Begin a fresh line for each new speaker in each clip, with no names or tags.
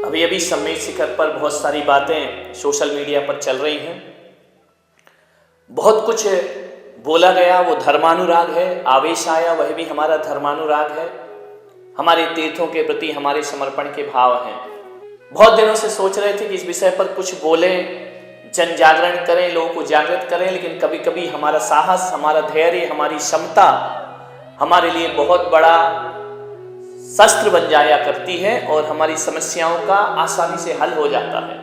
अभी अभी सम्मेद शिखर पर बहुत सारी बातें सोशल मीडिया पर चल रही हैं। बहुत कुछ बोला गया, वो धर्मानुराग है। आवेश आया, वह भी हमारा धर्मानुराग है। हमारे तीर्थों के प्रति हमारे समर्पण के भाव हैं। बहुत दिनों से सोच रहे थे कि इस विषय पर कुछ बोलें, जन जागरण करें, लोगों को जागृत करें, लेकिन कभी कभी हमारा साहस, हमारा धैर्य, हमारी क्षमता हमारे लिए बहुत बड़ा शस्त्र बन जाया करती है और हमारी समस्याओं का आसानी से हल हो जाता है।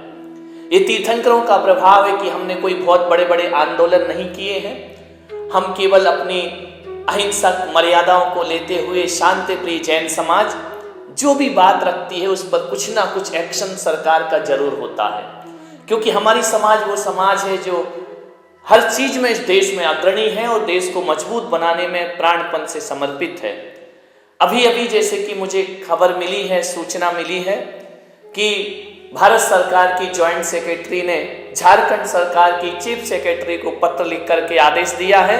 ये तीर्थंकरों का प्रभाव है कि हमने कोई बहुत बड़े बड़े आंदोलन नहीं किए हैं। हम केवल अपनी अहिंसक मर्यादाओं को लेते हुए शांति प्रिय जैन समाज जो भी बात रखती है उस पर कुछ ना कुछ एक्शन सरकार का जरूर होता है, क्योंकि हमारी समाज वो समाज है जो हर चीज में इस देश में अग्रणी है और देश को मजबूत बनाने में प्राणपण से समर्पित है। अभी अभी जैसे कि मुझे खबर मिली है, सूचना मिली है कि भारत सरकार की जॉइंट सेक्रेटरी ने झारखंड सरकार की चीफ सेक्रेटरी को पत्र लिख करके आदेश दिया है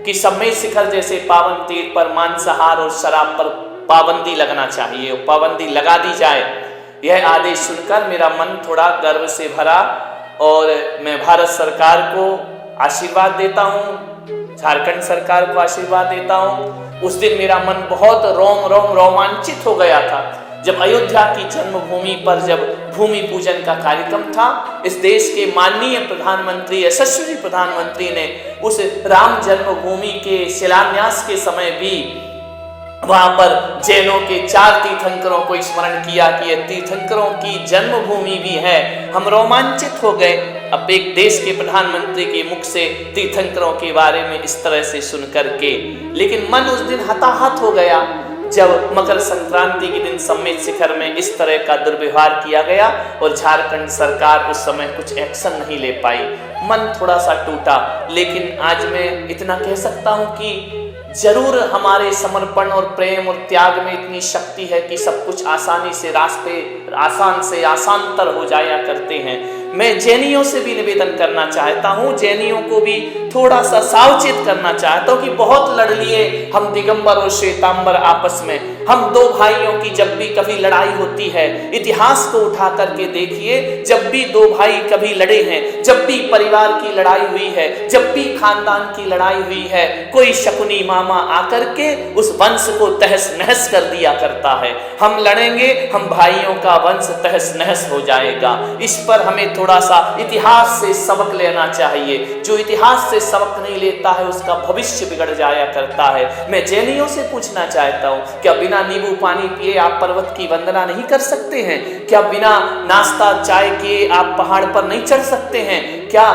कि सम्मेद शिखर जैसे पावन तीर्थ पर मांसाहार और शराब पर पाबंदी लगना चाहिए, पाबंदी लगा दी जाए। यह आदेश सुनकर मेरा मन थोड़ा गर्व से भरा और मैं भारत सरकार को आशीर्वाद देता हूँ, झारखंड सरकार को आशीर्वाद देता हूँ। उस दिन मेरा मन बहुत रोमांचित हो गया था जब अयोध्या की जन्मभूमि पर जब भूमि पूजन का कार्यक्रम था। इस देश के माननीय प्रधानमंत्री, यशस्वी प्रधानमंत्री ने उस राम जन्मभूमि के शिलान्यास के समय भी वहां पर जैनों के 4 तीर्थंकरों को स्मरण किया कि यह तीर्थंकरों की जन्मभूमि भी है। हम रोमांचित हो गए अब एक देश के प्रधानमंत्री के मुख से तीर्थंकरों के बारे में इस तरह से सुन करके। लेकिन मन उस दिन हताहत हो गया जब मकर संक्रांति के दिन सम्मेद शिखर में इस तरह का दुर्व्यवहार किया गया और झारखंड सरकार उस समय कुछ एक्शन नहीं ले पाई। मन थोड़ा सा टूटा, लेकिन आज मैं इतना कह सकता हूं कि जरूर हमारे समर्पण और प्रेम और त्याग में इतनी शक्ति है कि सब कुछ आसानी से रास्ते आसान से आसानतर हो जाया करते हैं। मैं जैनियों से भी निवेदन करना चाहता हूँ, जैनियों को भी थोड़ा सा सावचेत करना चाहता हूँ कि बहुत लड़ लिए हम दिगंबर और श्वेतांबर आपस में। हम 2 भाइयों की जब भी कभी लड़ाई होती है, इतिहास को उठा करके देखिए, जब भी 2 भाई कभी लड़े हैं, जब भी परिवार की लड़ाई हुई है, जब भी खानदान की लड़ाई हुई है, कोई शकुनी मामा आकर के उस वंश को तहस नहस कर दिया करता है। हम लड़ेंगे, हम भाइयों का वंश तहस नहस हो जाएगा। इस पर हमें थोड़ा सा इतिहास से सबक लेना चाहिए। जो इतिहास से सबक नहीं लेता है उसका भविष्य बिगड़ जाया करता है। मैं जैनियों से पूछना चाहता हूँ, क्या बिना नींबू पानी पिए आप पर्वत की वंदना नहीं कर सकते हैं? क्या बिना नाश्ता चाय किए आप पहाड़ पर नहीं चढ़ सकते हैं? क्या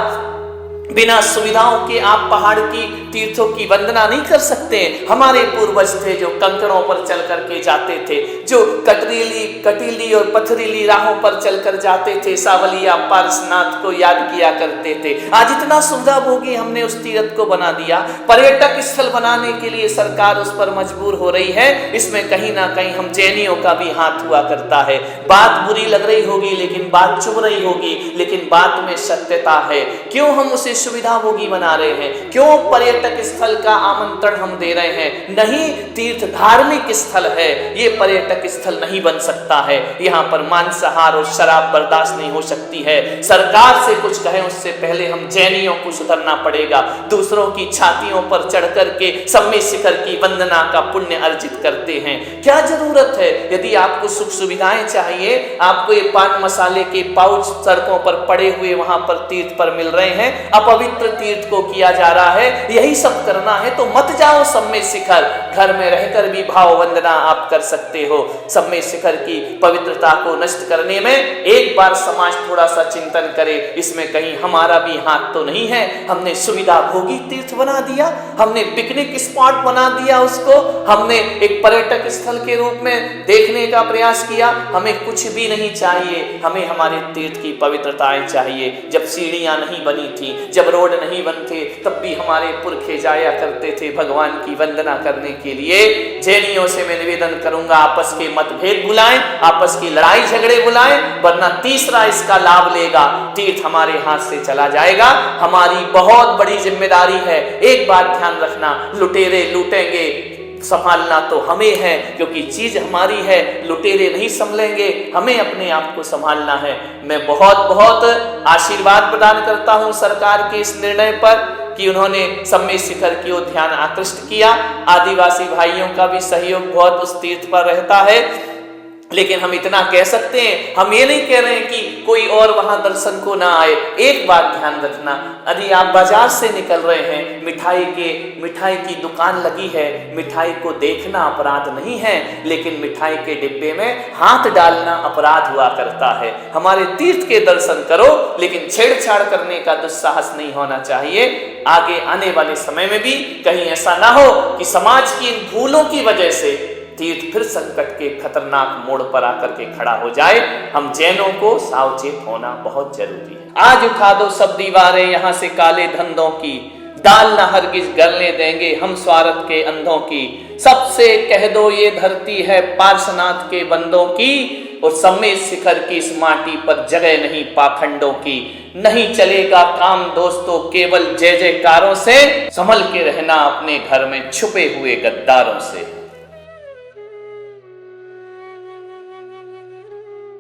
बिना सुविधाओं के आप पहाड़ की तीर्थों की वंदना नहीं कर सकते? हमारे पूर्वज थे जो कंकड़ों पर चल करके जाते थे, जो कटीली और पथरीली राहों पर चलकर जाते थे, सावलिया पारसनाथ को याद किया करते थे। आज इतना सुविधा भोगी हमने उस तीर्थ को बना दिया। पर्यटक स्थल बनाने के लिए सरकार उस पर मजबूर हो रही है। इसमें कहीं ना कहीं हम जैनियों का भी हाथ हुआ करता है। बात बुरी लग रही होगी, लेकिन बात चुभ रही होगी, लेकिन बात में सत्यता है। क्यों हम उसे सुविधा भोगी बना रहे हैं? क्यों पर्यटक स्थल का आमंत्रण हम दे रहे हैं? नहीं, तीर्थ धार्मिक स्थल है, ये पर्यटक स्थल नहीं बन सकता है। यहाँ पर मांसाहार और शराब बर्दाश्त नहीं हो सकती है। सरकार से कुछ कहें उससे पहले हम जैनियों को सुधरना पड़ेगा। दूसरों की छातियों पर चढ़ करके सम्मेद शिखर की वंदना का पुण्य अर्जित करते हैं। क्या जरूरत है? यदि आपको सुख सुविधाएं चाहिए, आपको ये पान मसाले के पाउच सड़कों पर पड़े हुए वहां पर तीर्थ पर मिल रहे हैं, अपवित्र तीर्थ को किया जा रहा है, यही सब करना है तो मत जाओ सम्मेद शिखर। घर में रहकर भी भाव वंदना आप कर सकते हो। सम्मेद शिखर की पवित्रता को नष्ट करने में एक बार समाज थोड़ा सा चिंतन करे, इसमें कहीं हमारा भी हाथ तो नहीं है। हमने सुविधा भोगी तीर्थ बना दिया, हमने पिकनिक स्पॉट बना दिया उसको, हमने एक पर्यटक स्थल के रूप में देखने का प्रयास किया। हमें कुछ भी नहीं चाहिए, हमें हमारे तीर्थ की पवित्रताएं चाहिए। जब सीढ़ियां नहीं बनी थी, जब रोड नहीं बनते, तब भी हमारे पुरखे जाया करते थे भगवान की वंदना करने के लिए। जैनियों से मैं निवेदन करूंगा, आपस के मतभेद बुलाएं, आपस की लड़ाई झगड़े बुलाएं, वरना तीसरा इसका लाभ लेगा, तीर्थ हमारे हाथ से चला जाएगा। हमारी बहुत बड़ी जिम्मेदारी है। एक बात ध्यान रखना, लुटेरे लूटेंगे, संभालना तो हमें है, क्योंकि चीज हमारी है, लुटेरे नहीं संभलेंगे, हमें अपने आप को संभालना है। मैं बहुत बहुत आशीर्वाद प्रदान करता हूं सरकार के इस निर्णय पर कि उन्होंने सम्मेद शिखर की ओर ध्यान आकृष्ट किया। आदिवासी भाइयों का भी सहयोग बहुत उस तीर्थ पर रहता है, लेकिन हम इतना कह सकते हैं, हम ये नहीं कह रहे हैं कि कोई और वहां दर्शन को ना आए। एक बात ध्यान रखना, यदि आप बाजार से निकल रहे हैं, मिठाई की दुकान लगी है, मिठाई को देखना अपराध नहीं है, लेकिन मिठाई के डिब्बे में हाथ डालना अपराध हुआ करता है। हमारे तीर्थ के दर्शन करो, लेकिन छेड़छाड़ करने का दुस्साहस नहीं होना चाहिए। आगे आने वाले समय में भी कहीं ऐसा ना हो कि समाज की इन भूलों की वजह से तीर्थ फिर संकट के खतरनाक मोड़ पर आकर के खड़ा हो जाए। हम जैनों को सावचेत होना बहुत जरूरी है। आज उठा दो सब दीवारें यहाँ से काले धंधों की, दाल न हरगिज गलने देंगे हम स्वार्थ के अंधों की। सबसे कह दो ये धरती है पार्श्वनाथ के बंदों की, और सम्मेद शिखर की इस माटी पर जगह नहीं पाखंडों की। नहीं चलेगा काम दोस्तों केवल जय जयकारों से, संभल के रहना अपने घर में छुपे हुए गद्दारों से।